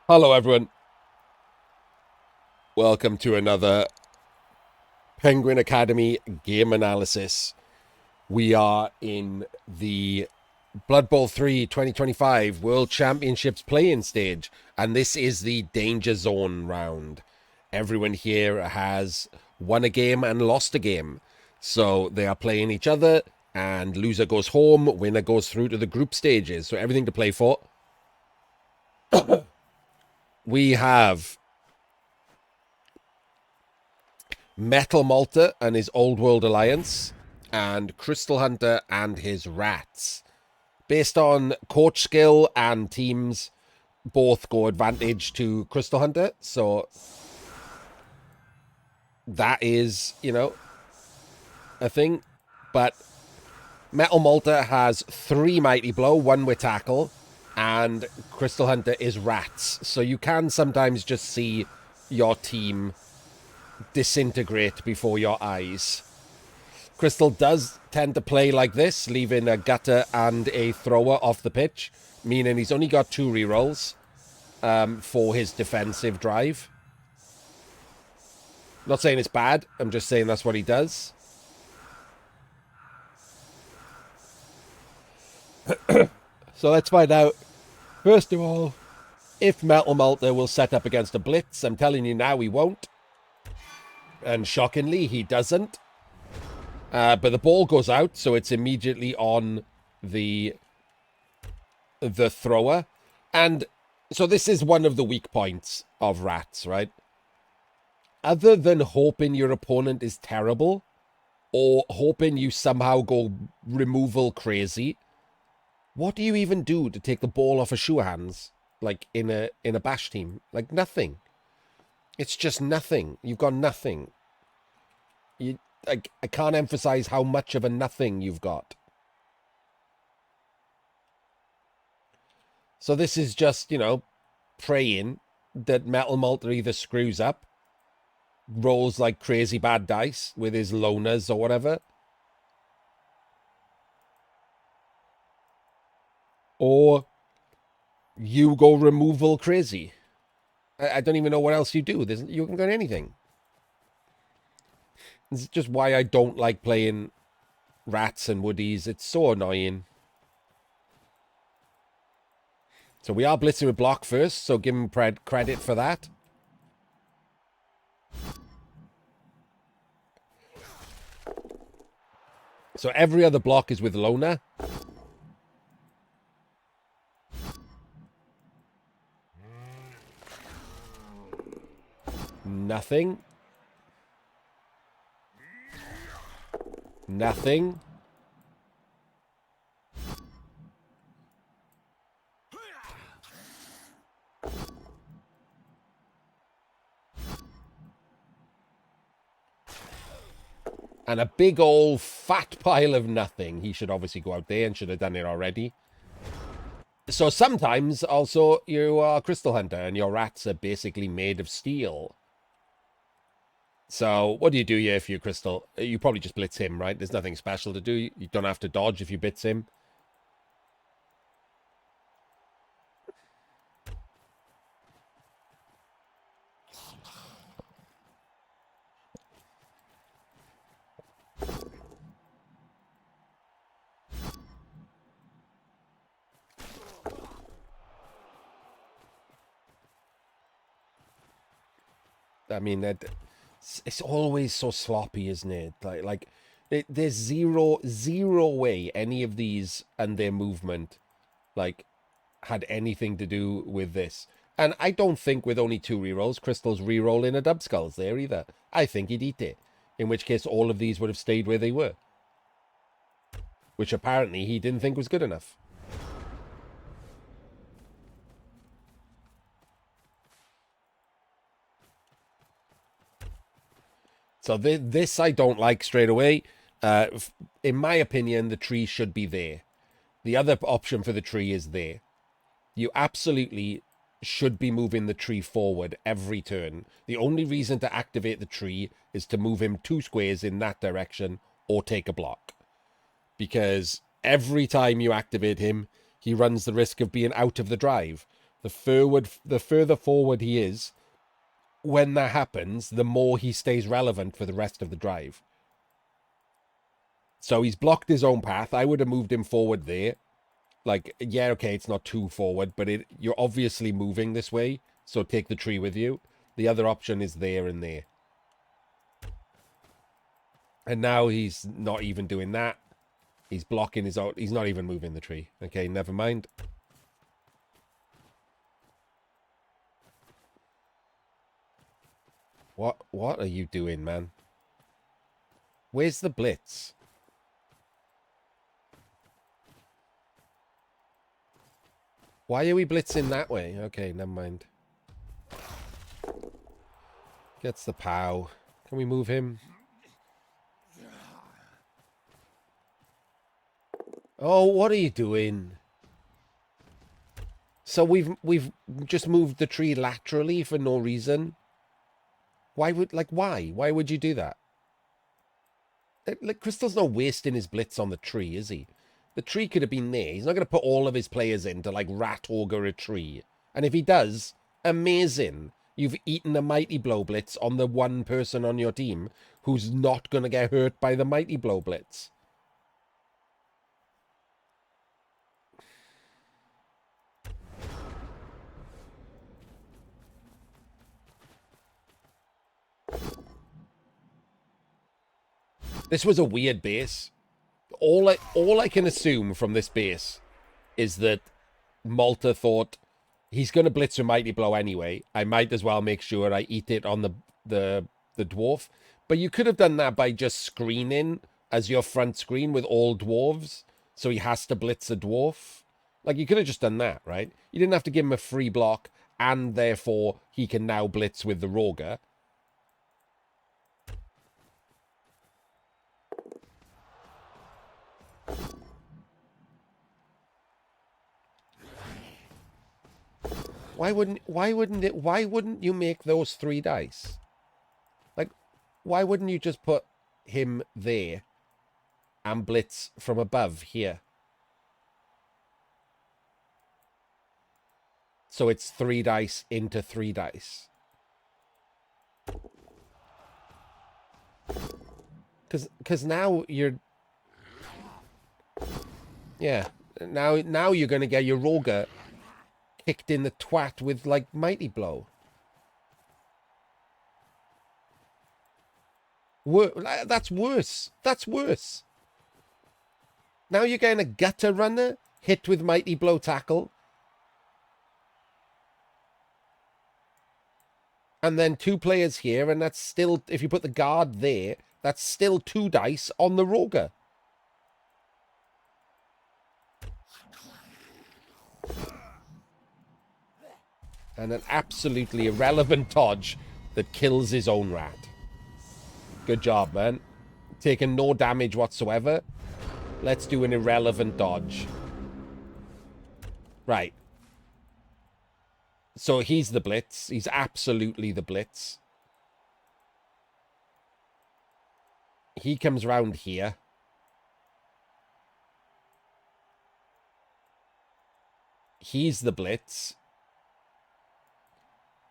Hello, everyone. Welcome to another Penguin Academy game analysis. We are in the Blood Bowl 3 2025 World Championships play-in stage, and this is the Danger Zone round. Everyone here has won a game and lost a game. So they are playing each other, and loser goes home, winner goes through to the group stages. So everything to play for. We have MetalMalta and his Old World Alliance, and Crystal Hunter and his Rats. Based on coach skill and teams, both go advantage to Crystal Hunter, so that is, a thing. But MetalMalta has 3 Mighty Blow, 1 with Tackle, and Crystal Hunter is Rats. So you can sometimes just see your team disintegrate before your eyes. Crystal does tend to play like this, leaving a gutter and a thrower off the pitch, meaning he's only got 2 rerolls for his defensive drive. Not saying it's bad, I'm just saying that's what he does. So let's find out, first of all, if MetalMalta will set up against a blitz. I'm telling you now, he won't. And shockingly, he doesn't. But the ball goes out, so it's immediately on the thrower. And so this is one of the weak points of Rats, right? Other than hoping your opponent is terrible, or hoping you somehow go removal crazy, what do you even do to take the ball off of sure hands, like in a bash team? Like nothing. It's just nothing. You've got nothing. I can't emphasize how much of a nothing you've got. So this is just, praying that MetalMalta either screws up, rolls like crazy bad dice with his loners or whatever, or you go removal crazy. I don't even know what else you do. You haven't got anything. This is just why I don't like playing Rats and Woodies. It's so annoying. So we are blitzing with block first, so give him credit for that. So every other block is with loner. Nothing. Nothing. And a big old fat pile of nothing. He should obviously go out there and should have done it already. So sometimes also you are Crystal Hunter and your rats are basically made of steel. So what do you do here if you're Crystal? You probably just blitz him, right? There's nothing special to do. You don't have to dodge if you blitz him. I mean, it's always so sloppy, isn't it? There's zero way any of these and their movement, had anything to do with this. And I don't think with only 2 rerolls, Crystal's rerolling a dub skulls there either. I think he'd eat it. In which case, all of these would have stayed where they were. Which apparently he didn't think was good enough. So this I don't like straight away. In my opinion, the tree should be there. The other option for the tree is there. You absolutely should be moving the tree forward every turn. The only reason to activate the tree is to move him 2 squares in that direction or take a block. Because every time you activate him, he runs the risk of being out of the drive. The further forward he is, when that happens, the more he stays relevant for the rest of the drive. So he's blocked his own path. I would have moved him forward there. Like, yeah, okay, it's not too forward, but you're obviously moving this way, so take the tree with you. The other option is there and there. And now he's not even doing that. He's blocking his own... He's not even moving the tree. Okay, never mind. What are you doing, man? Where's the blitz? Why are we blitzing that way? Okay, never mind. Gets the POW. Can we move him? Oh, what are you doing? So we've just moved the tree laterally for no reason. Why would Why would you do that? Like, Crystal's not wasting his blitz on the tree, is he? The tree could have been there. He's not going to put all of his players in to, like, rat ogre a tree. And if he does, amazing. You've eaten a Mighty Blow blitz on the one person on your team who's not going to get hurt by the Mighty Blow blitz. This was a weird base. All I can assume from this base is that Malta thought he's going to blitz with Mighty Blow anyway. I might as well make sure I eat it on the dwarf. But you could have done that by just screening as your front screen with all dwarves, so he has to blitz a dwarf. Like, you could have just done that, right? You didn't have to give him a free block, and therefore he can now blitz with the Roger. Why wouldn't you make those 3 dice? Like, why wouldn't you just put him there and blitz from above here? So it's 3 dice into 3 dice. Because now you're... Yeah. Now you're going to get your Roger kicked in the twat with, like, Mighty Blow. That's worse. That's worse. Now you're getting a gutter runner hit with Mighty Blow tackle. And then 2 players here, and that's still, if you put the guard there, that's still 2 dice on the Roger. And an absolutely irrelevant dodge that kills his own rat. Good job, man. Taking no damage whatsoever. Let's do an irrelevant dodge. Right. So he's the blitz. He's absolutely the blitz. He comes around here. He's the blitz.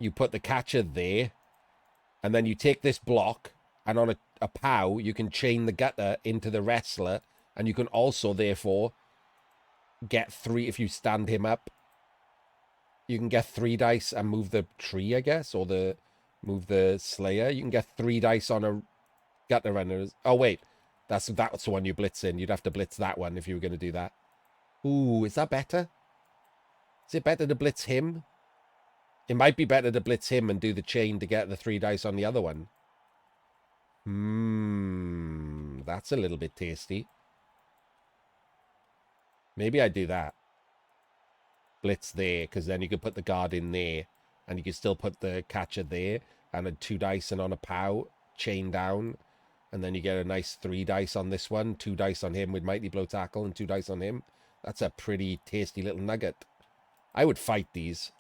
You put the catcher there, and then you take this block, and on a POW, you can chain the gutter into the wrestler, and you can also, therefore, get 3, if you stand him up, you can get 3 dice and move the tree, I guess, or move the Slayer. You can get 3 dice on a gutter runner. Oh, wait, that's the one you blitz in. You'd have to blitz that one if you were going to do that. Ooh, is that better? Is it better to blitz him? It might be better to blitz him and do the chain to get the 3 dice on the other one. That's a little bit tasty. Maybe I do that. Blitz there, because then you could put the guard in there, and you can still put the catcher there, and a 2 dice and on a POW, chain down, and then you get a nice 3 dice on this one, 2 dice on him with Mighty Blow tackle, and 2 dice on him. That's a pretty tasty little nugget. I would fight these.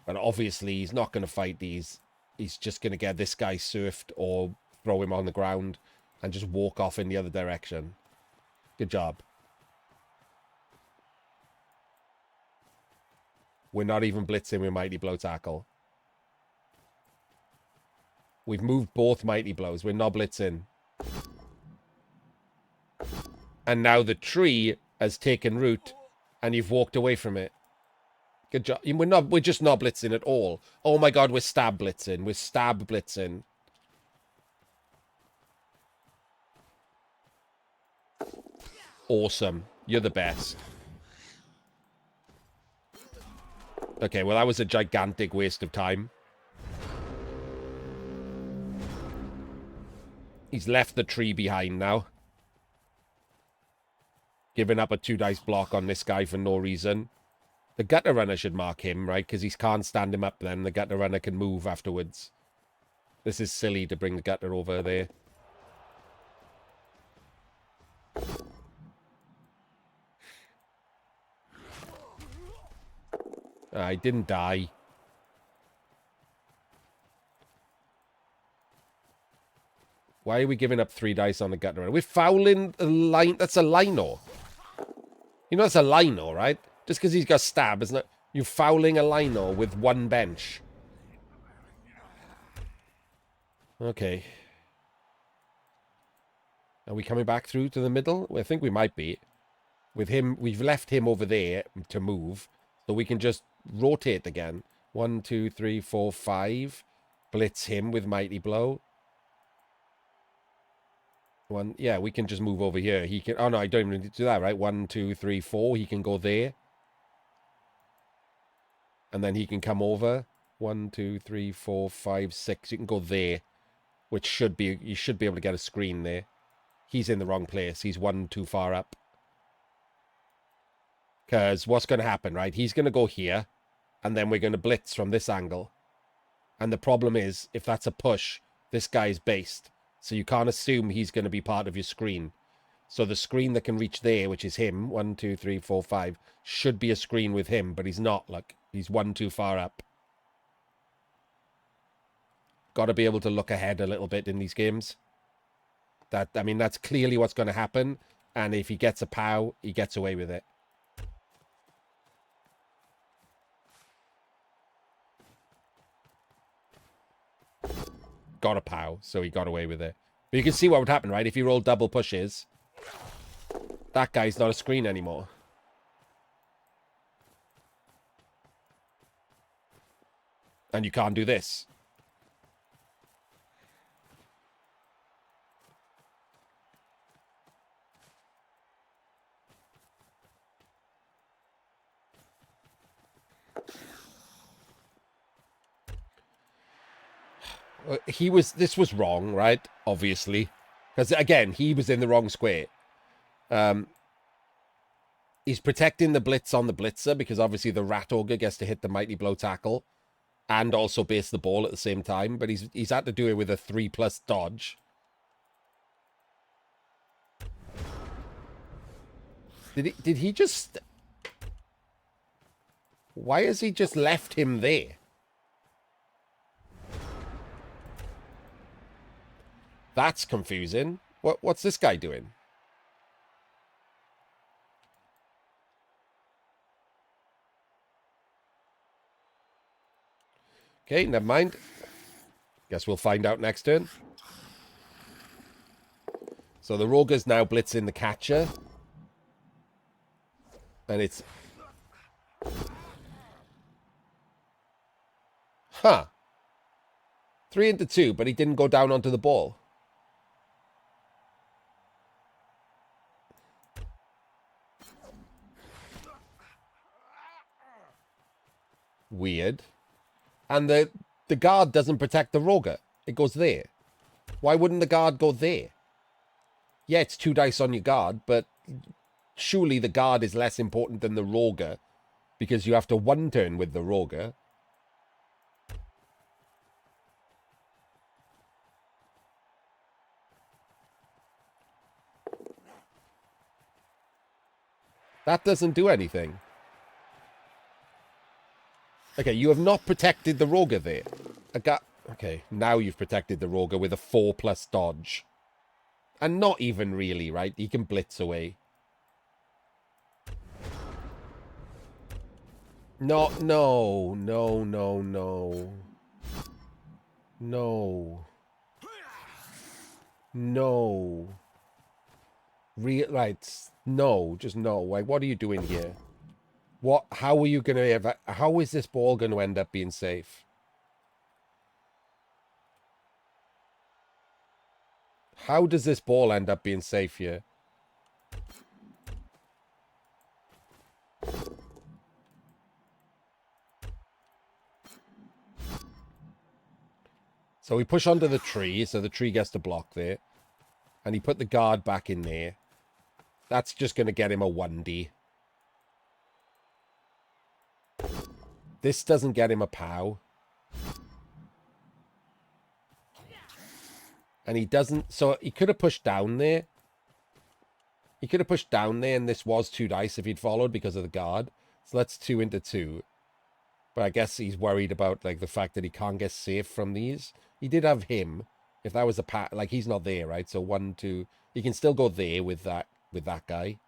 But obviously, he's not going to fight these. He's just going to get this guy surfed or throw him on the ground and just walk off in the other direction. Good job. We're not even blitzing with Mighty Blow Tackle. We've moved both Mighty Blows. We're not blitzing. And now the tree has taken root, and you've walked away from it. Good job. We're just not blitzing at all. Oh my god, we're stab blitzing. We're stab blitzing. Awesome. You're the best. Okay, well, that was a gigantic waste of time. He's left the tree behind now. Giving up a 2-dice block on this guy for no reason. The gutter runner should mark him, right? Because he can't stand him up then. The gutter runner can move afterwards. This is silly to bring the gutter over there. I didn't die. Why are we giving up 3 dice on the gutter runner? We're fouling a line. That's a lino. You know that's a lino, right? Just because he's got stab, isn't it? You're fouling a lino with 1 bench. Okay. Are we coming back through to the middle? Well, I think we might be. With him, we've left him over there to move. So we can just rotate again. 1, 2, 3, 4, 5. Blitz him with Mighty Blow. Yeah, we can just move over here. He can. Oh no, I don't even need to do that, right? 1, 2, 3, 4. He can go there, and then he can come over. 1, 2, 3, 4, 5, 6. You can go there, which should be. You should be able to get a screen there. He's in the wrong place. He's 1 too far up. Because what's going to happen, right? He's going to go here, and then we're going to blitz from this angle. And the problem is, if that's a push, this guy's based. So you can't assume he's going to be part of your screen. So the screen that can reach there, which is him, 1, 2, 3, 4, 5, should be a screen with him, but he's not. Like, he's 1 too far up. Got to be able to look ahead a little bit in these games. I mean, that's clearly what's going to happen. And if he gets a POW, he gets away with it. Got a POW, so he got away with it. But you can see what would happen, right? If you roll double pushes, that guy's not a screen anymore. And you can't do this. This was wrong, right? Obviously. Because, again, he was in the wrong square. He's protecting the blitz on the blitzer, because obviously the Rat Ogre gets to hit the Mighty Blow Tackle. And also base the ball at the same time. But he's had to do it with a 3+ dodge. Did he just... Why has he just left him there? That's confusing. What's this guy doing? Okay, never mind. Guess we'll find out next turn. So the Rogue's now blitzing the catcher. And it's... Huh. 3 into 2, but he didn't go down onto the ball. Weird. And the guard doesn't protect the Rogue. It goes there. Why wouldn't the guard go there? Yeah, it's 2 dice on your guard, but surely the guard is less important than the Rogue, because you have to 1 turn with the Rogue. That doesn't do anything. Okay, you have not protected the Rogue there. Okay, now you've protected the Rogue with a 4+ dodge. And not even really, right? He can blitz away. No, no, no, no, no. No. No. Right. No, just no. Like, what are you doing here? What? How are you going to ever... How is this ball going to end up being safe? How does this ball end up being safe here? So we push onto the tree, so the tree gets to block there. And he put the guard back in there. That's just going to get him a 1D. This doesn't get him a POW. And he doesn't... So he could have pushed down there. He could have pushed down there, and this was 2 dice if he'd followed because of the guard. So that's 2 into 2. But I guess he's worried about, like, the fact that he can't get safe from these. He did have him. If that was a pat, like, he's not there, right? So 1, 2... He can still go there with that guy.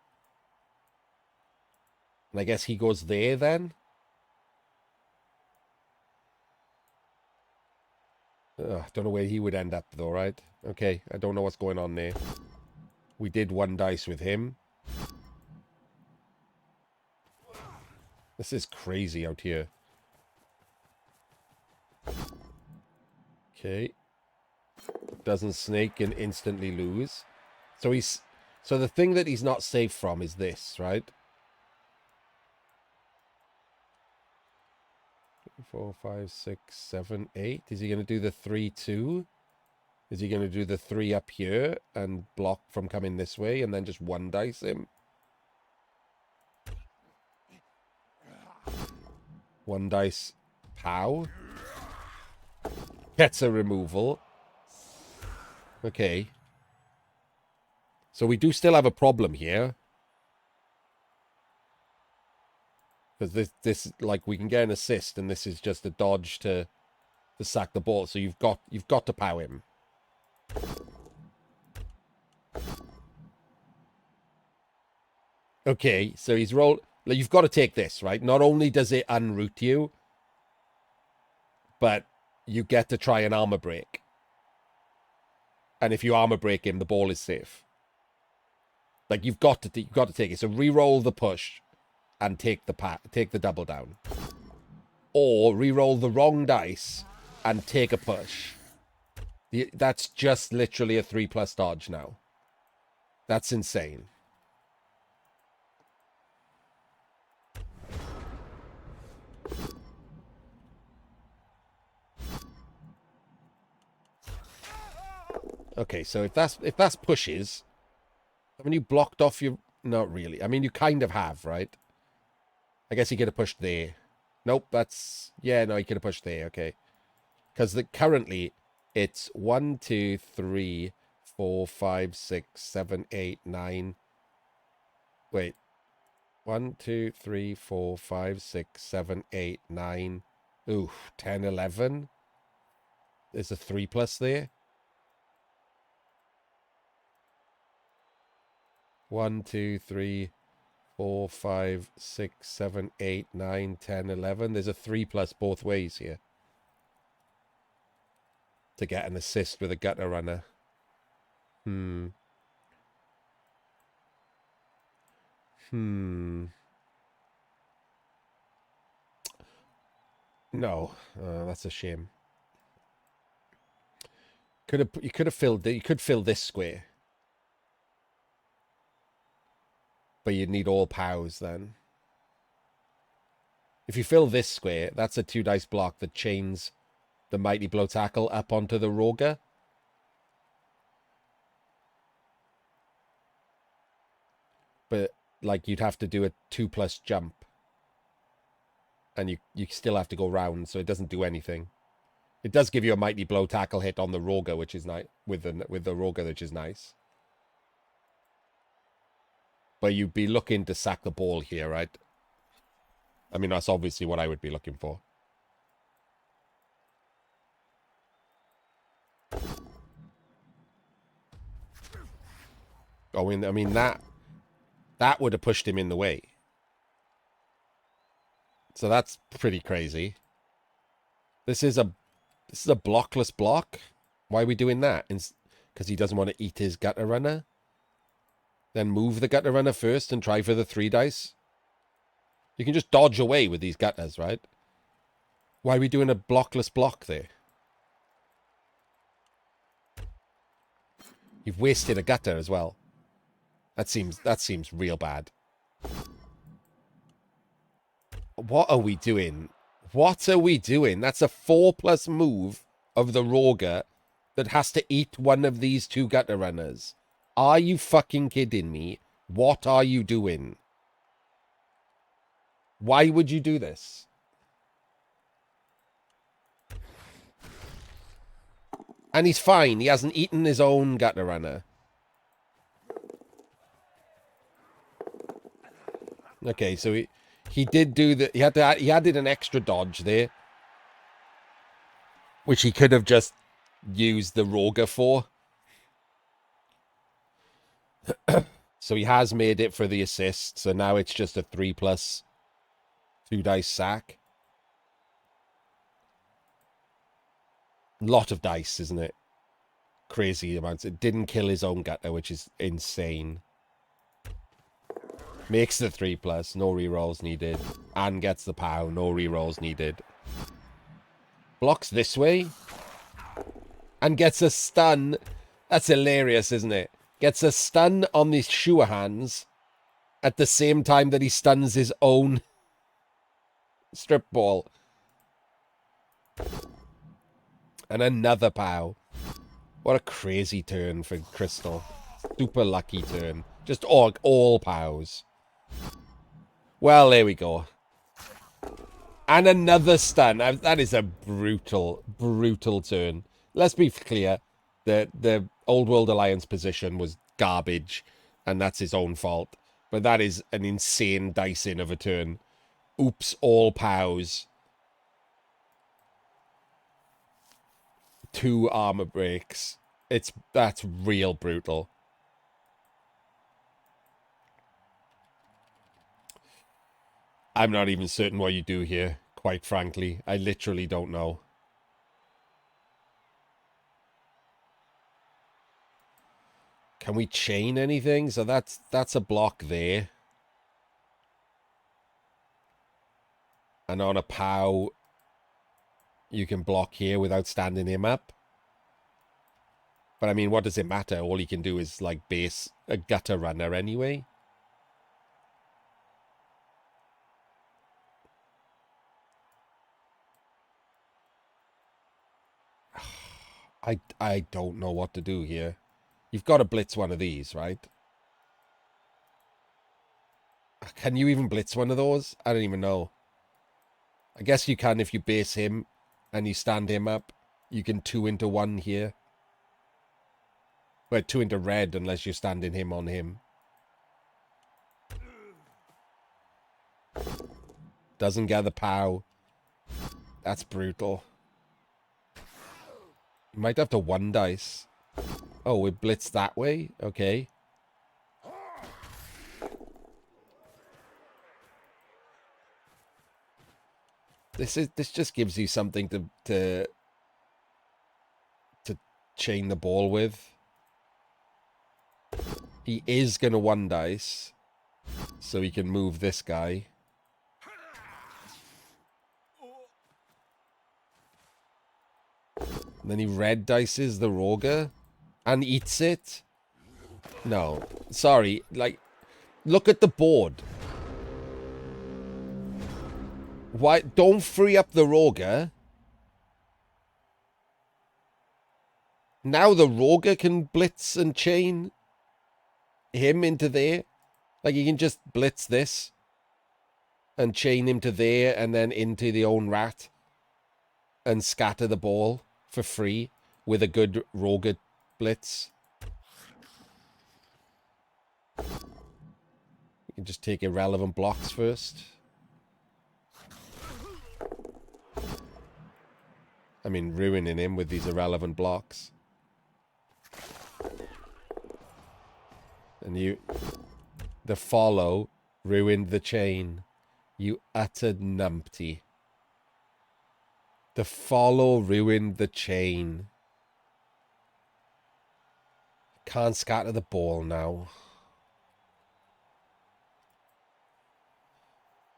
And I guess he goes there then? Don't know where he would end up, though, right? Okay, I don't know what's going on there. We did 1 dice with him. This is crazy out here. Okay. Doesn't snake and instantly lose. So he's... So the thing that he's not safe from is this, right? 4, 5, 6, 7, 8. Is he going to do the 3, 2? Is he going to do the 3 up here and block from coming this way and then just 1 dice him? 1 dice POW. Gets a removal. Okay. So we do still have a problem here. Because this, like, we can get an assist, and this is just a dodge to sack the ball. So you've got to POW him. Okay, so he's rolled... Like, you've got to take this, right? Not only does it unroot you, but you get to try an armor break. And if you armor break him, the ball is safe. Like, you've got to take it. So re-roll the push and take the double down. Or re-roll the wrong dice and take a push. That's just literally a 3+ dodge now. That's insane. Okay, so if that's pushes, haven't you blocked off your... Not really. I mean, you kind of have, right? I guess he could have pushed there. Nope, that's... Yeah, no, he could have pushed there, okay. Because currently, it's 1, 2, 3, 4, 5, 6, 7, 8, 9... Wait. 1, 2, 3, 4, 5, 6, 7, 8, 9... Ooh, 10, 11? There's a 3+ there. 1, 2, 3, 4, 5, 6, 7, 8, 9, 10, 11. There's a 3+ both ways here. To get an assist with a gutter runner. No. That's a shame. You could fill this square. But you'd need all POWs then. If you fill this square, that's a 2 dice block that chains the Mighty Blow Tackle up onto the Roger. But, like, you'd have to do a 2+ jump. And you still have to go round, so it doesn't do anything. It does give you a Mighty Blow Tackle hit on the Roger, which is nice. With the Roger, which is nice. But you'd be looking to sack the ball here, right? I mean, that's obviously what I would be looking for. Oh, I mean that would have pushed him in the way. So that's pretty crazy. This is a blockless block. Why are we doing that? Because he doesn't want to eat his gutter runner. Then move the gutter runner first and try for the 3 dice. You can just dodge away with these gutters, right? Why are we doing a blockless block there? You've wasted a gutter as well. That seems real bad. What are we doing? What are we doing? That's a 4+ move of the Roger that has to eat one of these 2 gutter runners. Are you fucking kidding me? What are you doing? Why would you do this? And he's fine. He hasn't eaten his own gutter runner. Okay, so he did do the... He added an extra dodge there. Which he could have just used the Roger for. So he has made it for the assist. So now it's just a 3+ 2 dice sack. Lot of dice, isn't it? Crazy amounts. It didn't kill his own gutter, which is insane. Makes the 3+, no rerolls needed. And gets the POW, no rerolls needed. Blocks this way. And gets a stun. That's hilarious, isn't it? Gets a stun on the sure hands at the same time that he stuns his own strip ball. And another POW. What a crazy turn for Crystal. Super lucky turn. Just all POWs. Well, there we go. And another stun. That is a brutal, brutal turn. Let's be clear. The Old World Alliance position was garbage. And that's his own fault. But that is an insane dicing of a turn. Oops, all POWs. 2 armor breaks. That's real brutal. I'm not even certain what you do here, quite frankly. I literally don't know. Can we chain anything? So that's a block there. And on a POW, you can block here without standing him up. But I mean, what does it matter? All he can do is like base a gutter runner anyway. I don't know what to do here. You've got to blitz one of these, right? Can you even blitz one of those? I don't even know. I guess you can if you base him and you stand him up. You can 2 into 1 here. Well, 2 into red unless you're standing him on him. Doesn't get the POW. That's brutal. You might have to 1 dice. Oh, we blitz that way? Okay. This just gives you something to chain the ball with. He is going to 1 dice. So he can move this guy. And then he red dices the Roger. And eats it. No. Sorry. Like, look at the board. Why? Don't free up the Roger. Now the Roger can blitz and chain him into there. Like, you can just blitz this and chain him to there and then into the own rat and scatter the ball for free with a good Roger blitz. You can just take irrelevant blocks first. I mean, ruining him with these irrelevant blocks. And the follow ruined the chain. You utter numpty. The follow ruined the chain. Can't scatter the ball now.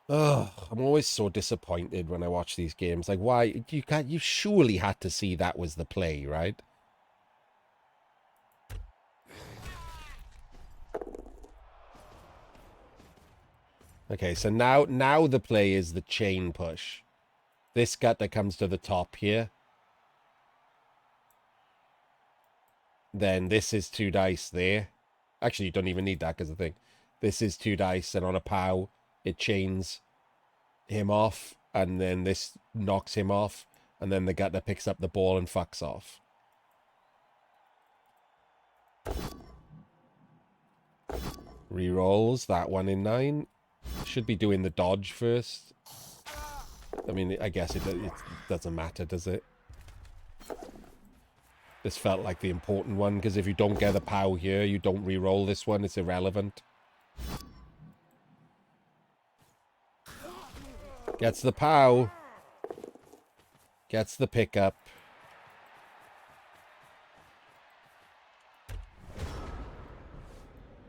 Ugh, I'm always so disappointed when I watch these games. Like, why? You surely had to see that was the play, right? Okay, so now the play is the chain push. This gutter comes to the top here. Then this is 2 dice there. Actually, you don't even need that because the thing. This is 2 dice, and on a POW, it chains him off, and then this knocks him off, and then the gutter picks up the ball and fucks off. Rerolls, that one in 9. Should be doing the dodge first. I mean, I guess it doesn't matter, does it? This felt like the important one, because if you don't get the POW here, you don't re-roll this one. It's irrelevant. Gets the POW. Gets the pickup.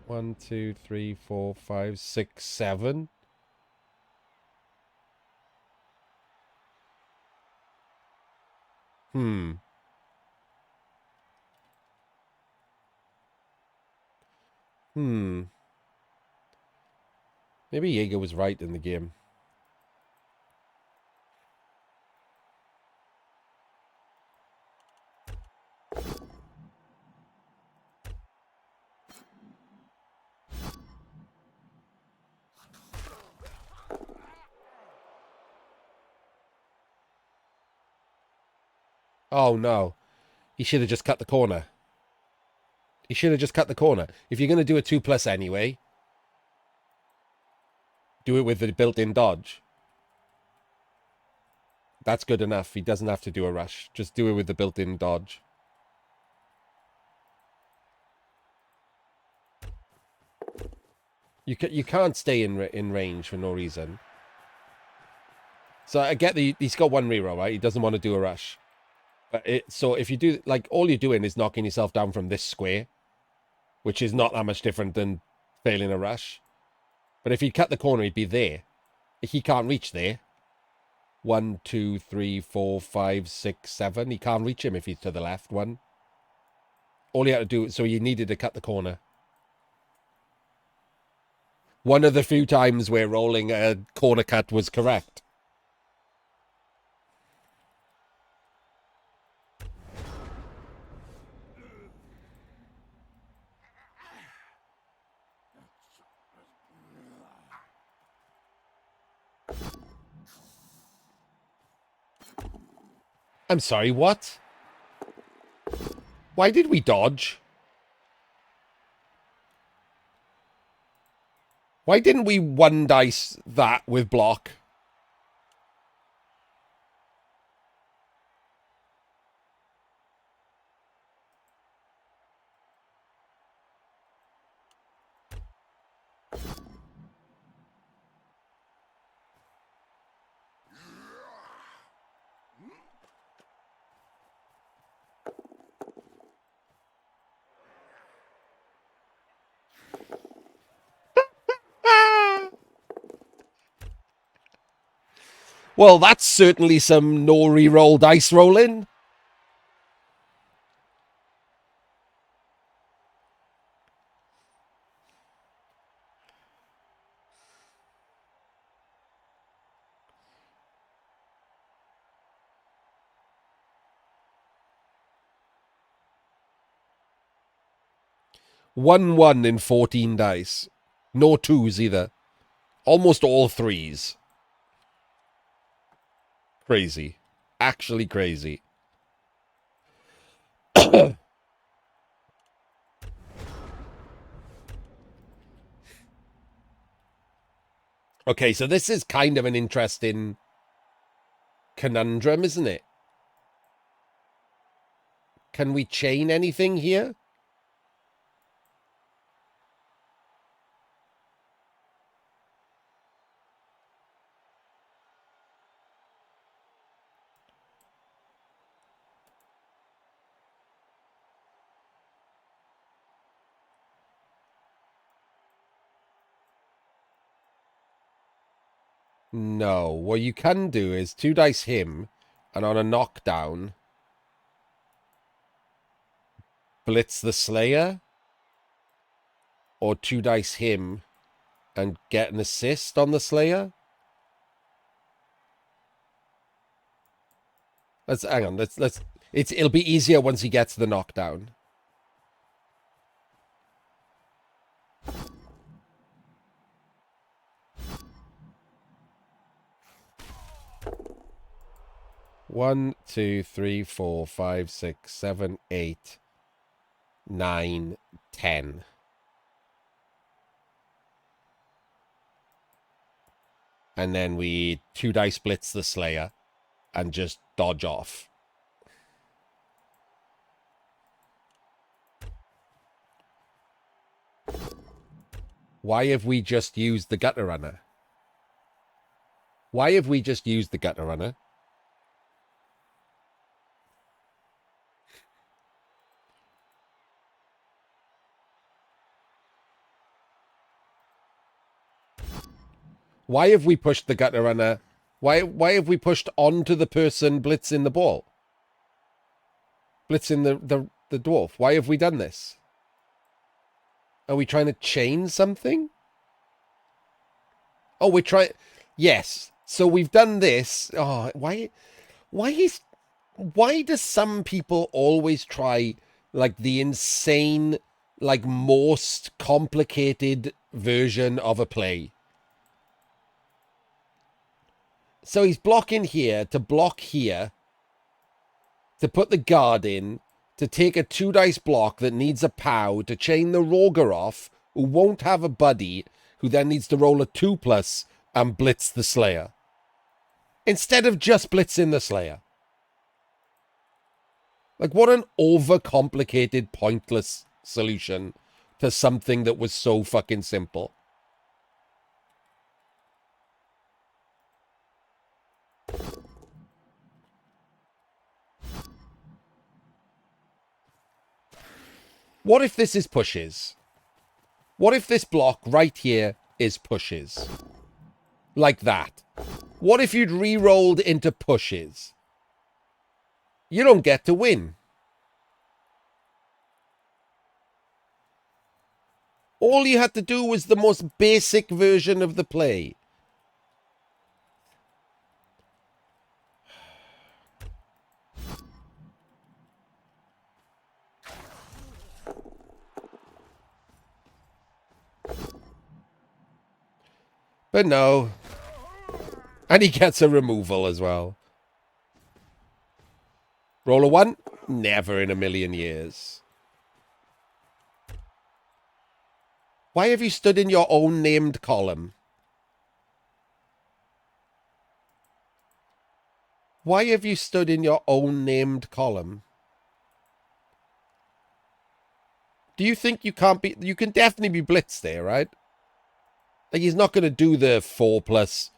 One, two, three, four, five, six, 7. Hmm. Maybe Jaeger was right in the game. Oh, no. He should have just cut the corner. He should have just cut the corner. If you're going to do a 2+ anyway, do it with the built-in dodge. That's good enough. He doesn't have to do a rush. Just do it with the built-in dodge. You can't stay in range for no reason. So I get that he's got 1 reroll, right? He doesn't want to do a rush. But so if you do, like, all you're doing is knocking yourself down from this square, which is not that much different than failing a rush. But if he'd cut the corner, he'd be there. He can't reach there. 1, 2, 3, 4, 5, 6, 7. He can't reach him if he's to the left. 1. All he had to do, so you needed to cut the corner. One of the few times where rolling a corner cut was correct. I'm sorry, what? Why did we dodge? Why didn't we 1 dice that with block? Well, that's certainly some no reroll dice rolling. One in 14 dice. No 2s either. Almost all 3s. Crazy. Actually crazy. Okay, so this is kind of an interesting conundrum, isn't it? Can we chain anything here? No. What you can do is 2 dice him, and on a knockdown, blitz the Slayer, or 2 dice him and get an assist on the Slayer. Hang on. It'll be easier once he gets the knockdown. One, 2, 3, 4, 5, 6, 7, 8, 9, 10. And then we 2 dice blitz the Slayer and just dodge off. Why have we just used the Gutter Runner? Why have we just used the Gutter Runner? Why have we pushed the Gutter Runner? Why have we pushed onto the person blitzing the ball? Blitzing the dwarf. Why have we done this? Are we trying to chain something? Oh, we're trying... Yes. So we've done this. Oh, why do some people always try, like, the insane, like, most complicated version of a play? So he's blocking here to block here, to put the guard in, to take a 2 dice block that needs a POW, to chain the Roger off, who won't have a buddy, who then needs to roll a 2+ and blitz the Slayer. Instead of just blitzing the Slayer. Like, what an overcomplicated, pointless solution to something that was so fucking simple. What if this is pushes? What if this block right here is pushes? Like that. What if you'd re-rolled into pushes? You don't get to win. All you had to do was the most basic version of the play. But no. And he gets a removal as well. Roll a 1? Never in a million years. Why have you stood in your own named column? Why have you stood in your own named column? Do you think you can't be... You can definitely be blitzed there, right? Like, he's not going to do the 4+2/2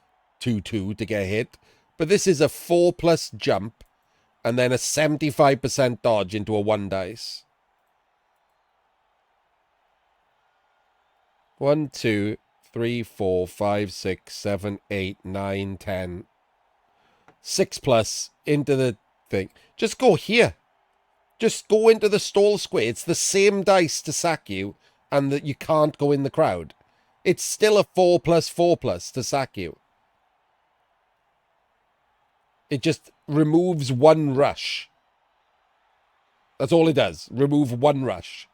to get hit. But this is a 4+ jump and then a 75% dodge into a 1 dice. 1, 2, 3, 4, 5, 6, 7, 8, 9, 10. 6+ into the thing. Just go here. Just go into the stall square. It's the same dice to sack you, and that you can't go in the crowd. It's still a 4+4+ to sack you. It just removes 1 rush. That's all it does. Remove 1 rush.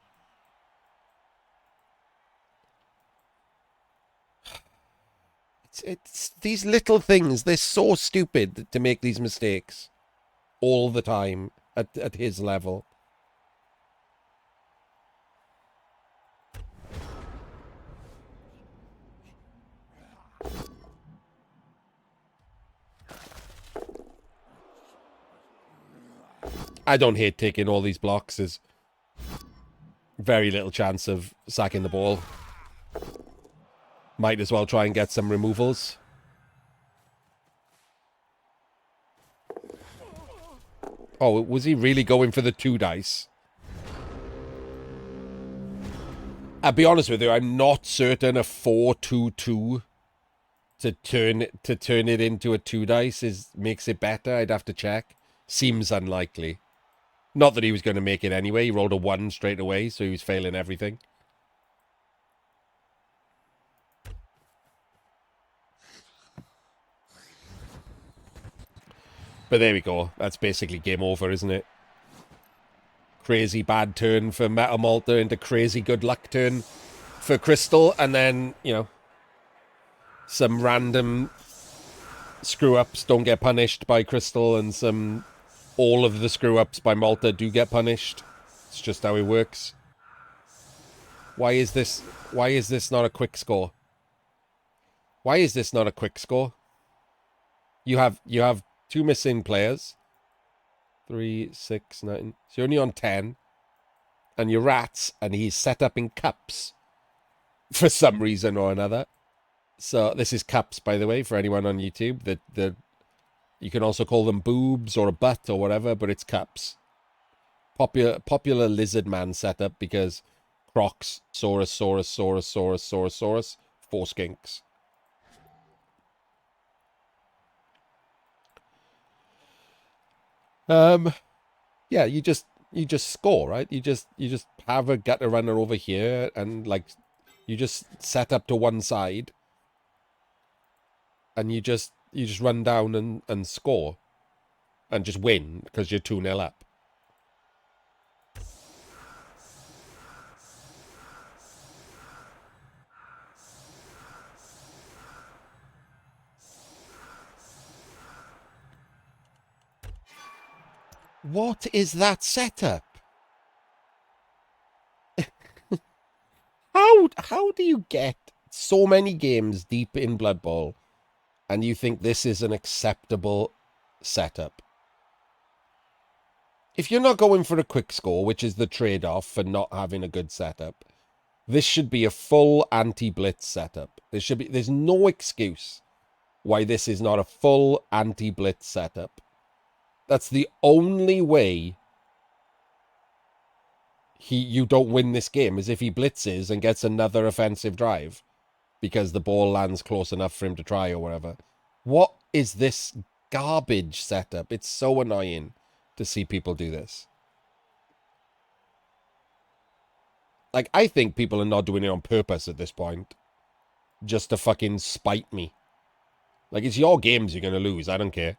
It's these little things. They're so stupid to make these mistakes all the time at his level. I don't hate taking all these blocks. There's very little chance of sacking the ball. Might as well try and get some removals. Oh, was he really going for the 2 dice? I'll be honest with you, I'm not certain a 4-2-2 to turn it into a 2 dice makes it better. I'd have to check. Seems unlikely. Not that he was going to make it anyway. He rolled a 1 straight away, so he was failing everything. But there we go. That's basically game over, isn't it? Crazy bad turn for MetalMalta into crazy good luck turn for Crystal. And then, you know, some random screw-ups don't get punished by Crystal, and all of the screw-ups by Malta do get punished. It's just how it works. Why is this not a quick score? Why is this not a quick score? You have 2 missing players. 3, 6, 9. So you're only on 10. And you're rats, and he's set up in cups for some reason or another. So this is cups, by the way, for anyone on YouTube. That you can also call them boobs or a butt or whatever, but it's cups. Popular lizard man setup because Crocs, Saurus, 4 skinks. Yeah, you just score, right? You just have a gutter runner over here, and like you just set up to one side, and you just run down and score, and just win because you're 2-0 up. What is that setup? How do you get so many games deep in Blood Bowl and you think this is an acceptable setup? If you're not going for a quick score, which is the trade-off for not having a good setup, this should be a full anti-blitz setup. There's no excuse why this is not a full anti-blitz setup. That's the only way you don't win this game, is if he blitzes and gets another offensive drive because the ball lands close enough for him to try or whatever. What is this garbage setup? It's so annoying to see people do this. Like, I think people are not doing it on purpose at this point, just to fucking spite me. Like, it's your games you're going to lose. I don't care.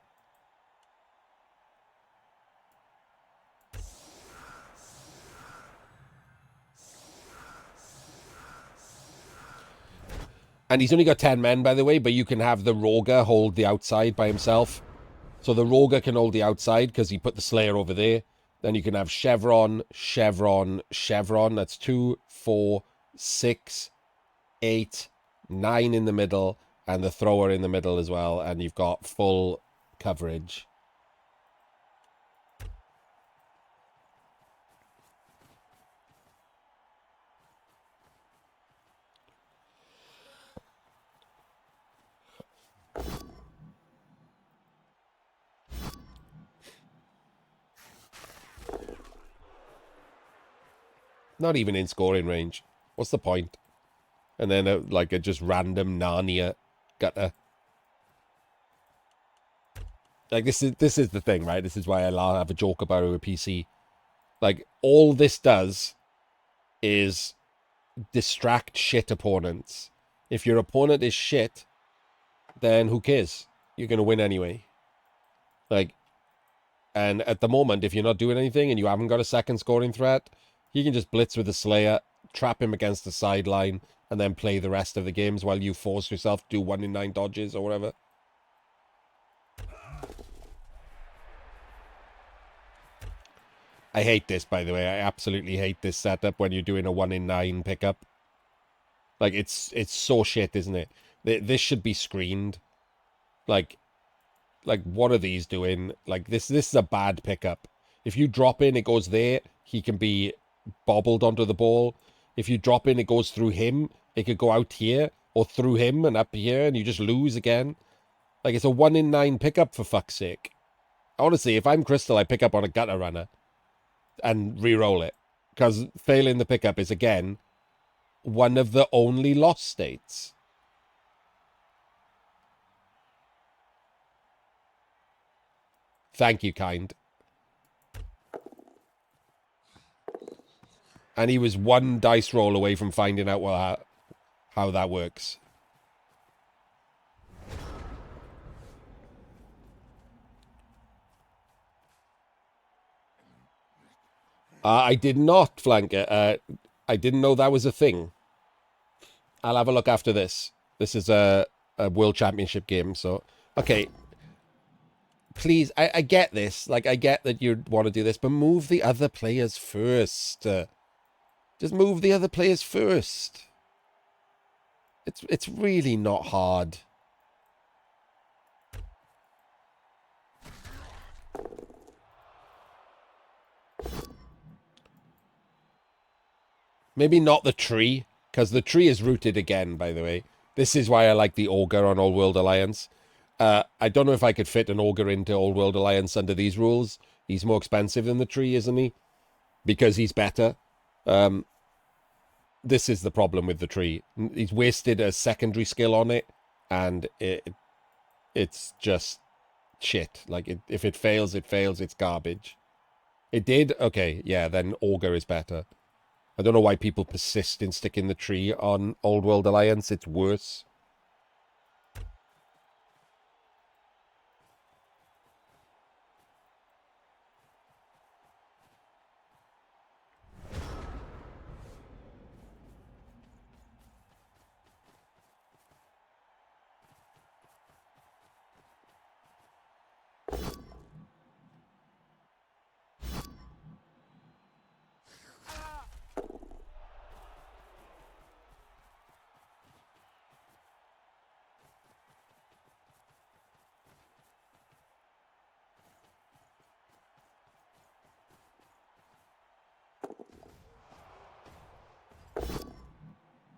And he's only got 10 men, by the way, but you can have the Roger hold the outside by himself. So the Roger can hold the outside because he put the Slayer over there. Then you can have Chevron, Chevron, Chevron. That's 2, 4, 6, 8, 9 in the middle, and the thrower in the middle as well. And you've got full coverage. Not even in scoring range. What's the point? And then like a just random Narnia gutter. Like this is the thing, right? This is why I have a joke about it with PC. Like all this does is distract shit opponents. If your opponent is shit, then who cares? You're gonna win anyway. Like, and at the moment, if you're not doing anything and you haven't got a second scoring threat, you can just blitz with the Slayer, trap him against the sideline, and then play the rest of the games while you force yourself to do 1 in 9 dodges or whatever. I hate this, by the way. I absolutely hate this setup when you're doing a 1 in 9 pickup. Like, it's so shit, isn't it? This should be screened. Like, what are these doing? Like, this is a bad pickup. If you drop in, it goes there. He can be bobbled onto the ball. If you drop in, it goes through him. It could go out here or through him and up here, and you just lose again. Like, it's a 1 in 9 pickup, for fuck's sake. Honestly, if I'm Crystal, I pick up on a gutter runner and re-roll it. Because failing the pickup is, again, one of the only loss states. Thank you, kind. And he was one dice roll away from finding out how that works. I did not flank it. I didn't know that was a thing. I'll have a look after this. This is a World Championship game, so... Okay. Please, I get this. Like, I get that you want to do this, but move the other players first. Just move the other players first. It's really not hard. Maybe not the tree, because the tree is rooted again, by the way. This is why I like the Ogre on Old World Alliance. I don't know if I could fit an Ogre into Old World Alliance under these rules. He's more expensive than the tree, isn't he? Because he's better. This is the problem with the tree. He's wasted a secondary skill on it, and it's just shit. Like, if it fails, it fails. It's garbage. It did? Okay, yeah, then Ogre is better. I don't know why people persist in sticking the tree on Old World Alliance. It's worse.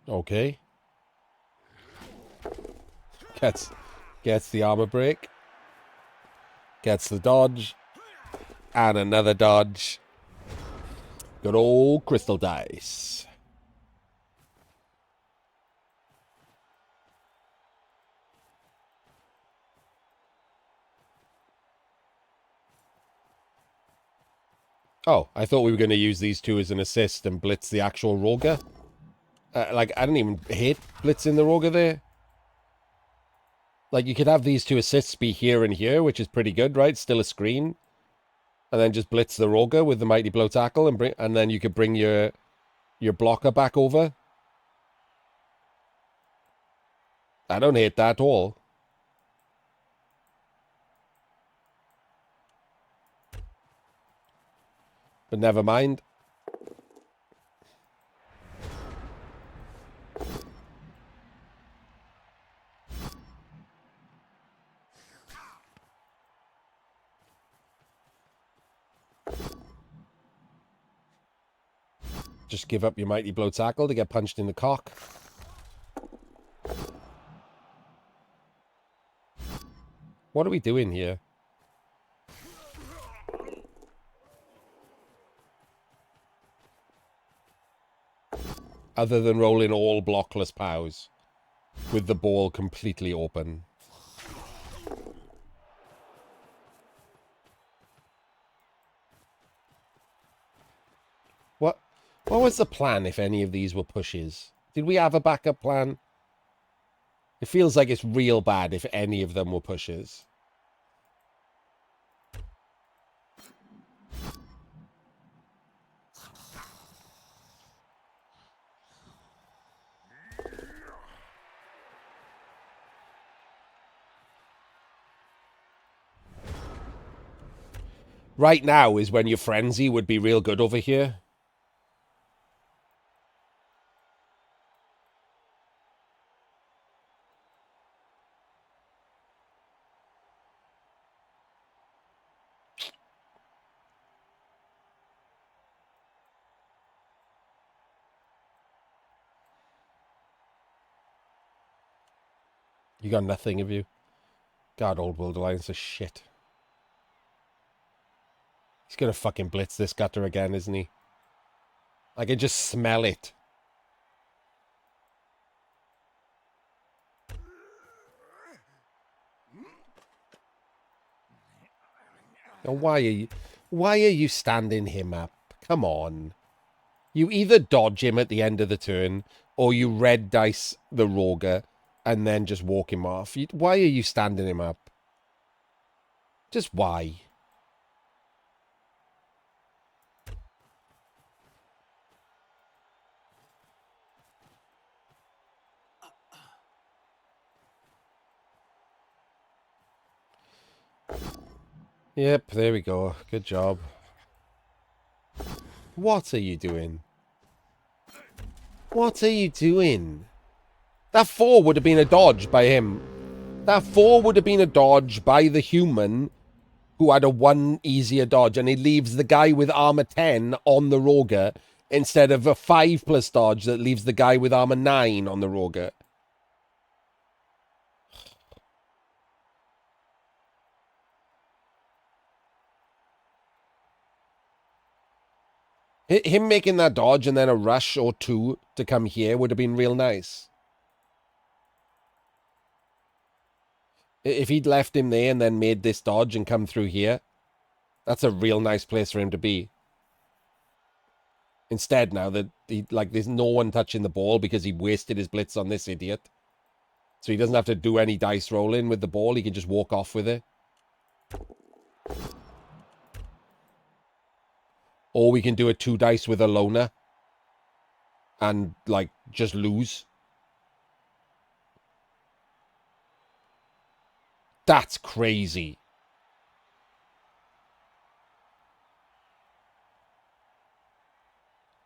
Okay. Gets the armor break. Gets the dodge. And another dodge. Good old crystal dice. Oh, I thought we were going to use these two as an assist and blitz the actual Roger. Like, I didn't even hit blitzing the Roger there. Like, you could have these two assists be here and here, which is pretty good, right? Still a screen. And then just blitz the Roger with the Mighty Blow Tackle, and then you could bring your blocker back over. I don't hate that at all. But never mind. Just give up your Mighty Blow Tackle to get punched in the cock. What are we doing here? Other than rolling all blockless pows with the ball completely open. What was the plan if any of these were pushes? Did we have a backup plan? It feels like it's real bad if any of them were pushes. Right now is when your frenzy would be real good over here. You got nothing, have you? God, Old World Alliance is shit. He's gonna fucking blitz this gutter again, isn't he? I can just smell it. Now, why are you standing him up? Come on. You either dodge him at the end of the turn, or you red dice the Roger and then just walk him off. Why are you standing him up? Just why? Yep, there we go. Good job. What are you doing? What are you doing? That 4 would have been a dodge by him. That 4 would have been a dodge by the human who had a 1 easier dodge, and he leaves the guy with armor 10 on the Roger instead of a 5+ dodge that leaves the guy with armor 9 on the Roger. Him making that dodge and then a rush or 2 to come here would have been real nice. If he'd left him there and then made this dodge and come through here, that's a real nice place for him to be. Instead, now that there's no one touching the ball because he wasted his blitz on this idiot. So he doesn't have to do any dice rolling with the ball. He can just walk off with it. Or we can do a 2 dice with a loner. And, just lose. That's crazy.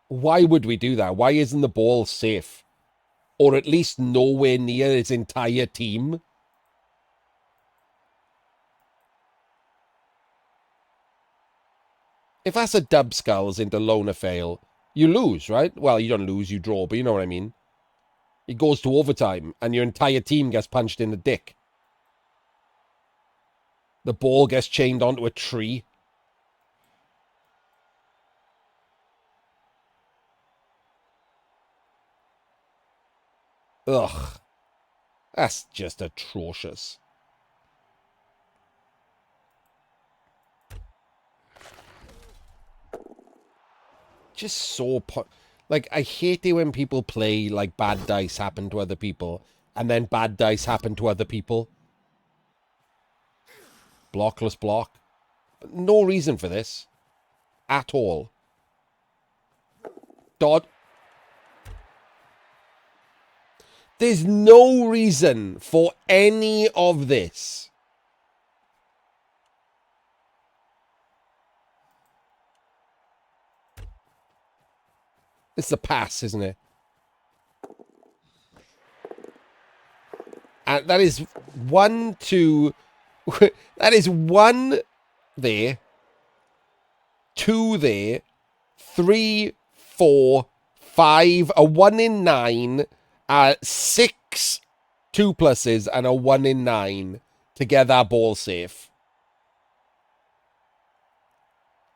Why would we do that? Why isn't the ball safe? Or at least nowhere near his entire team? If that's a dub skulls into loner fail, you lose, right? Well, you don't lose, you draw, but you know what I mean. It goes to overtime, and your entire team gets punched in the dick. The ball gets chained onto a tree. Ugh. That's just atrocious. Just so... I hate it when people play, bad dice happen to other people, and then bad dice happen to other people. Blockless block. No reason for this. At all. There's no reason for any of this. It's a pass, isn't it? And that is 1, 2... that is 1 there. 2 there. 3, 4, 5. A 1 in 9. 6 2 pluses and a 1 in 9 to get that ball safe.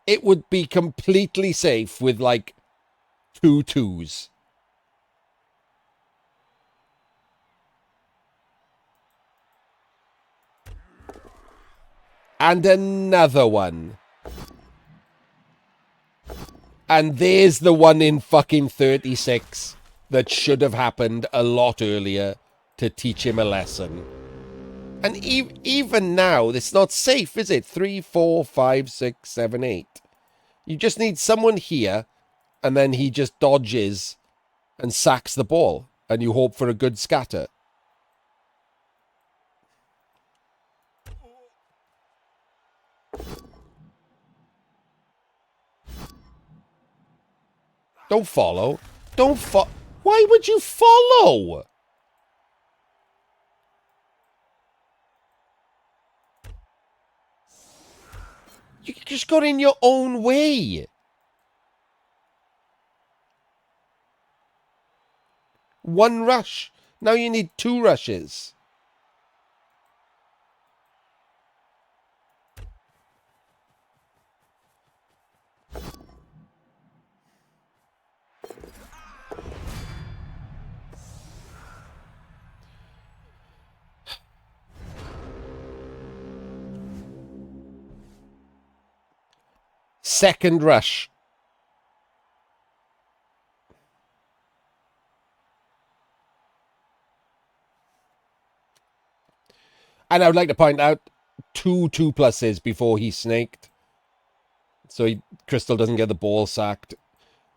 It would be completely safe with 2 2s. And another one. And there's the 1 in fucking 36 that should have happened a lot earlier to teach him a lesson. And even now, it's not safe, is it? 3, 4, 5, 6, 7, 8. You just need someone here, and then he just dodges and sacks the ball, and you hope for a good scatter. Don't follow. Why would you follow? You just got in your own way. One rush. Now you need 2 rushes. Second rush. And I would like to point out 2+s before he snaked. So Crystal doesn't get the ball sacked.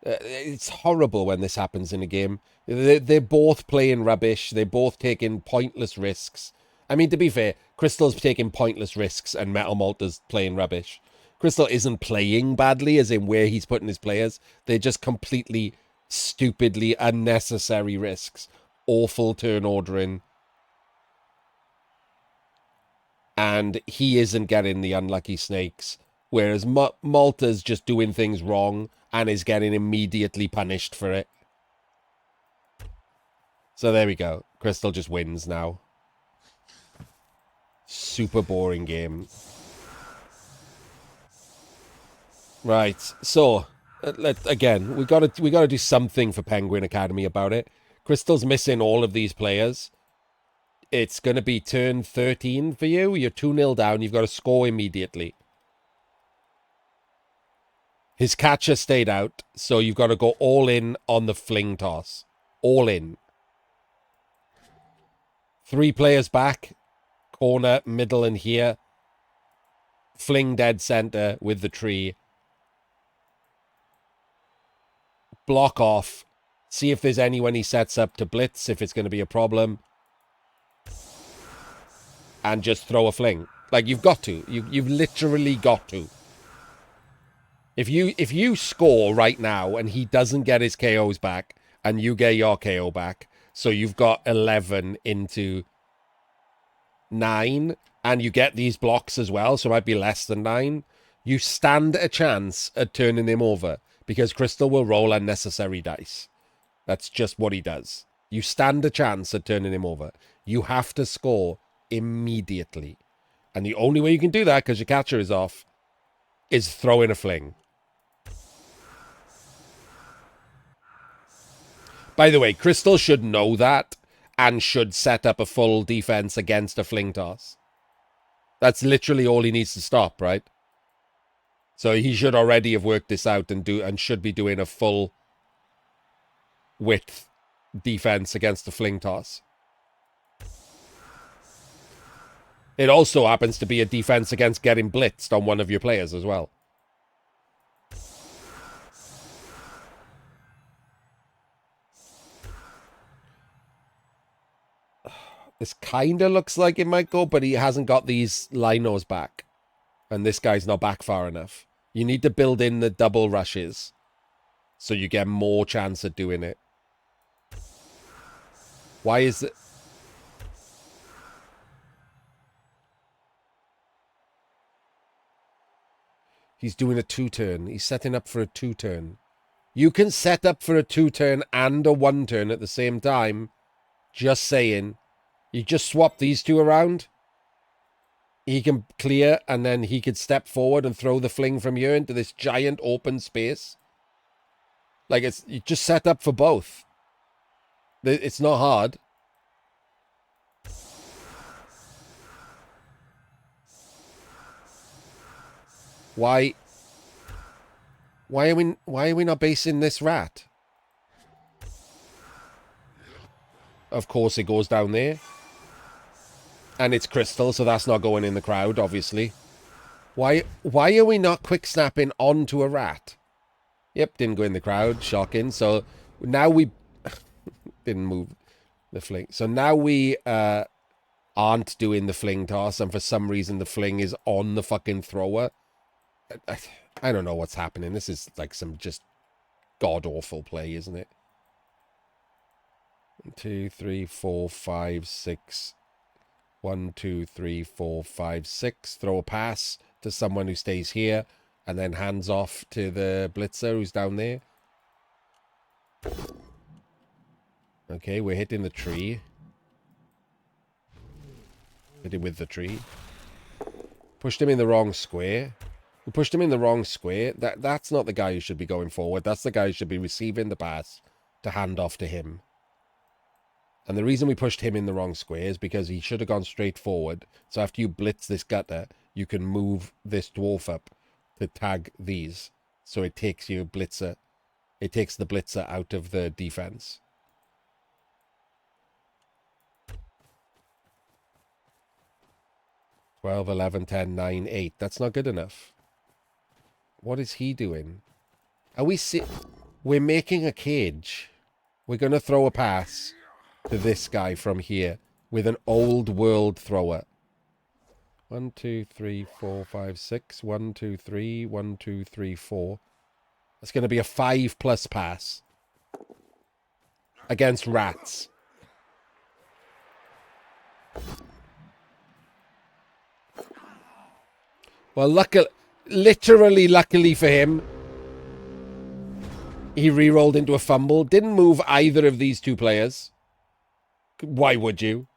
It's horrible when this happens in a game. They're both playing rubbish. They're both taking pointless risks. I mean, to be fair, Crystal's taking pointless risks and MetalMalta's playing rubbish. Crystal isn't playing badly, as in where he's putting his players. They're just completely, stupidly unnecessary risks. Awful turn ordering. And he isn't getting the unlucky snakes. Whereas Malta's just doing things wrong and is getting immediately punished for it. So there we go. Crystal just wins now. Super boring game. Right. So again, we gotta do something for Penguin Academy about it. Crystal's missing all of these players. It's gonna be turn 13 for you. You're 2-0 down. You've got to score immediately. His catcher stayed out, so you've got to go all in on the fling toss. All in. 3 players back. Corner, middle, and here. Fling dead center with the tree. Block off. See if there's anyone he sets up to blitz, if it's going to be a problem. And just throw a fling. Like, you've got to. You've literally got to. If you score right now and he doesn't get his KOs back and you get your KO back, so you've got 11 into 9 and you get these blocks as well, so it might be less than 9, you stand a chance at turning him over because Crystal will roll unnecessary dice. That's just what he does. You stand a chance at turning him over. You have to score immediately. And the only way you can do that, because your catcher is off, is throw in a fling. By the way, Crystal should know that and should set up a full defense against a fling toss. That's literally all he needs to stop, right? So he should already have worked this out and should be doing a full width defense against the fling toss. It also happens to be a defense against getting blitzed on one of your players as well. This kind of looks like it might go, but he hasn't got these linos back. And this guy's not back far enough. You need to build in the double rushes so you get more chance at doing it. Why is it? He's doing a 2-turn. He's setting up for a 2-turn. You can set up for a 2-turn and a 1-turn at the same time. Just saying. You just swap these two around. He can clear, and then he could step forward and throw the fling from here into this giant open space. Like, you just set up for both. It's not hard. Why are we not basing this rat? Of course it goes down there. And it's Crystal, so that's not going in the crowd, obviously. Why are we not quick snapping onto a rat? Yep, didn't go in the crowd. Shocking. So now we didn't move the fling. So now we aren't doing the fling toss, and for some reason the fling is on the fucking thrower. I don't know what's happening. This is like some just god-awful play, isn't it? 1, 2, 3, 4, 5, 6. 1, 2, 3, 4, 5, 6. Throw a pass to someone who stays here, and then hands off to the blitzer who's down there. Okay, we're hitting the tree. Hit him with the tree. Pushed him in the wrong square. We pushed him in the wrong square. That's not the guy who should be going forward. That's the guy who should be receiving the pass to hand off to him. And the reason we pushed him in the wrong square is because he should have gone straight forward. So after you blitz this gutter, you can move this dwarf up to tag these. So it takes you blitzer. It takes the blitzer out of the defense. Twelve, 11, 10, 9, 8. That's not good enough. What is he doing? Are we We're making a cage. We're going to throw a pass to this guy from here with an old world thrower. 1, 2, 3, 4, 5, 6. 1, 2, 3. 1, 2, 3, 4. That's going to be a 5+ pass against rats. Well, luckily for him, he re-rolled into a fumble. Didn't move either of these two players. Why would you?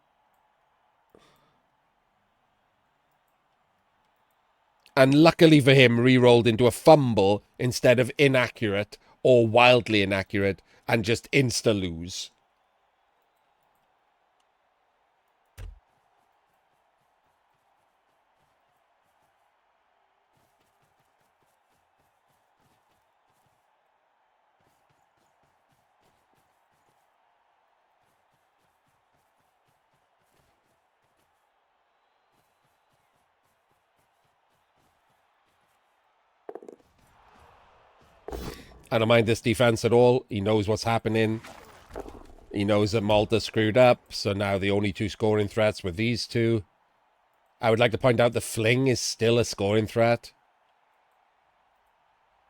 And luckily for him, re-rolled into a fumble instead of inaccurate or wildly inaccurate and just insta-lose. I don't mind this defense at all. He knows what's happening. He knows that Malta screwed up, so now the only two scoring threats were these two. I would like to point out the fling is still a scoring threat.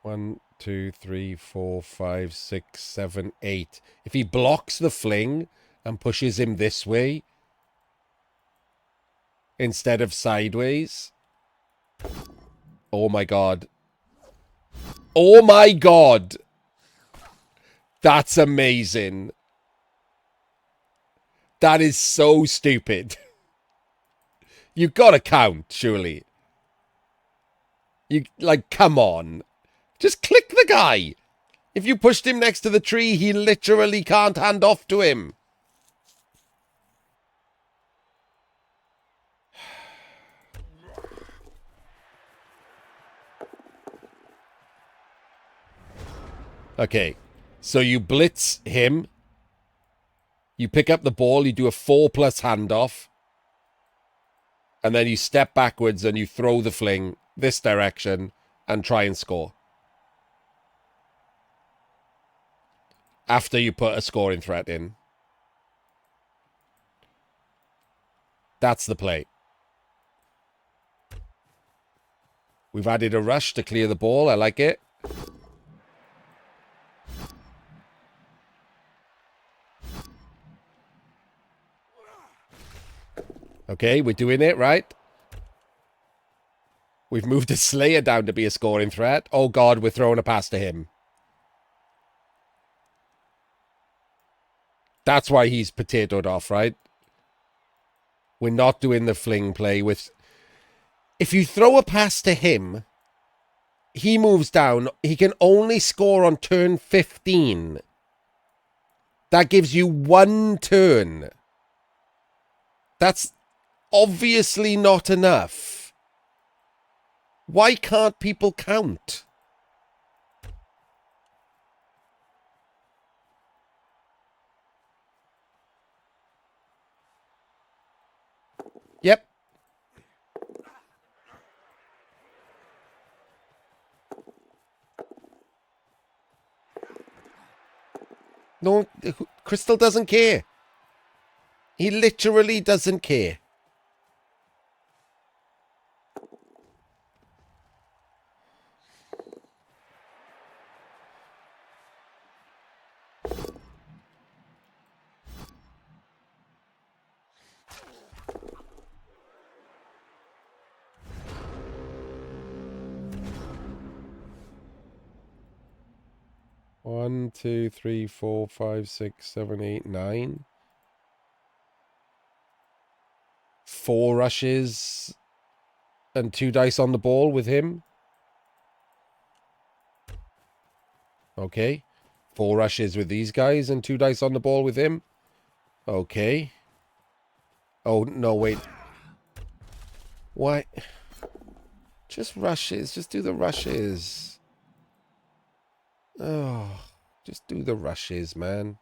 1, 2, 3, 4, 5, 6, 7, 8. If he blocks the fling and pushes him this way instead of sideways. Oh my god. Oh my god. That's amazing. That is so stupid. You gotta count, surely. You, like, come on. Just click the guy. If you pushed him next to the tree, he literally can't hand off to him. Okay, so you blitz him. You pick up the ball, you do a 4+ handoff. And then you step backwards and you throw the fling this direction and try and score. After you put a scoring threat in. That's the play. We've added a rush to clear the ball. I like it. Okay, we're doing it, right? We've moved a Slayer down to be a scoring threat. Oh god, we're throwing a pass to him. That's why he's potatoed off, right? We're not doing the fling play with... If you throw a pass to him, he moves down. He can only score on turn 15. That gives you 1 turn. That's obviously not enough. Why can't people count? Yep. No, Crystal doesn't care. He literally doesn't care. One, 2, 3, 4, 5, 6, 7, 8, 9. 4 rushes and 2 dice on the ball with him. Okay. 4 rushes with these guys and 2 dice on the ball with him. Okay. Oh, no, wait. Why? Just rushes. Just do the rushes. Oh, just do the rushes, man.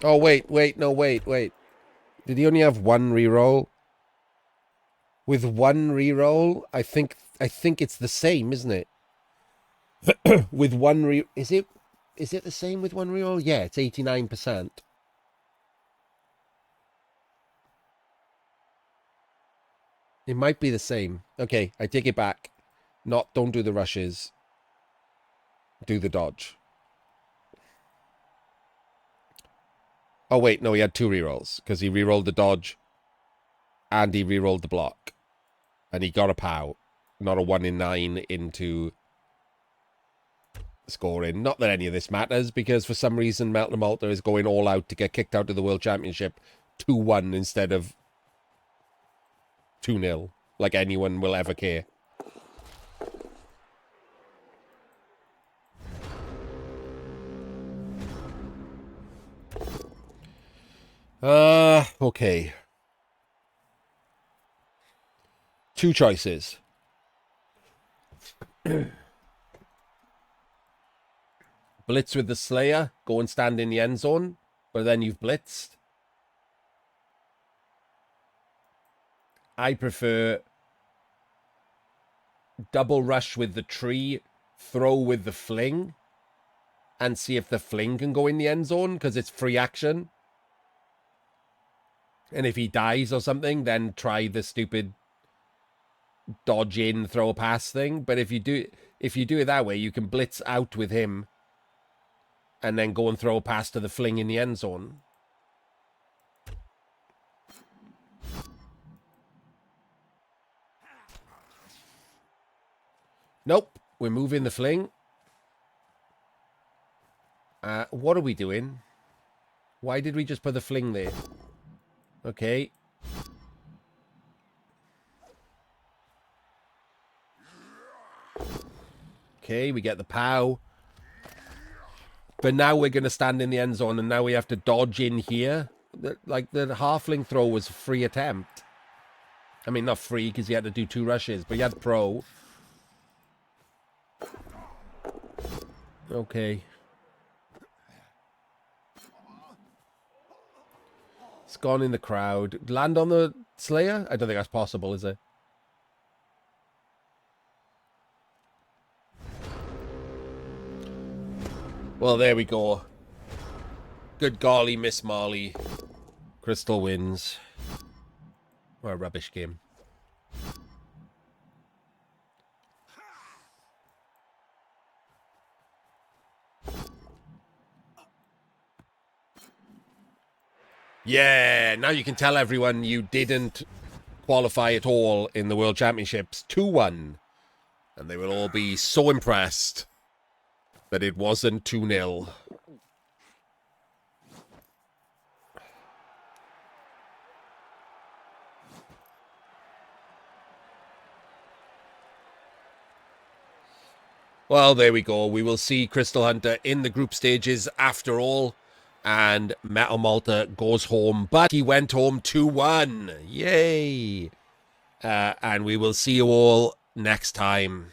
Oh, wait. No, wait. Did he only have one reroll? With one reroll, I think it's the same, isn't it? With one is it the same with one reroll? Yeah, it's 89%. It might be the same. Okay, I take it back. Don't do the rushes. Do the dodge. Oh wait, no, he had two rerolls because he rerolled the dodge and he rerolled the block. And he got a POW, not a 1 in 9 into scoring. Not that any of this matters, because for some reason MetalMalta is going all out to get kicked out of the World Championship 2-1 instead of 2-0, like anyone will ever care. Okay. Two choices. Blitz with the Slayer, go and stand in the end zone, but then you've blitzed. I prefer double rush with the tree, throw with the fling, and see if the fling can go in the end zone, because it's free action. And if he dies or something, then try the stupid dodge in, throw a pass thing. But if you do it that way, you can blitz out with him and then go and throw a pass to the fling in the end zone. Nope, we're moving the fling. What are we doing? Why did we just put the fling there? Okay. Okay, we get the POW. But now we're going to stand in the end zone, and now we have to dodge in here. The halfling throw was a free attempt. I mean, not free, because he had to do 2 rushes, but he had pro. Okay. It's gone in the crowd. Land on the Slayer? I don't think that's possible, is it? Well, there we go. Good golly, Miss Marley. Crystal wins. What a rubbish game. Yeah, now you can tell everyone you didn't qualify at all in the World Championships. 2-1. And they will all be so impressed that it wasn't 2-0. Well, there we go. We will see Crystal Hunter in the group stages after all. And MetalMalta goes home. But he went home 2-1. Yay! And we will see you all next time.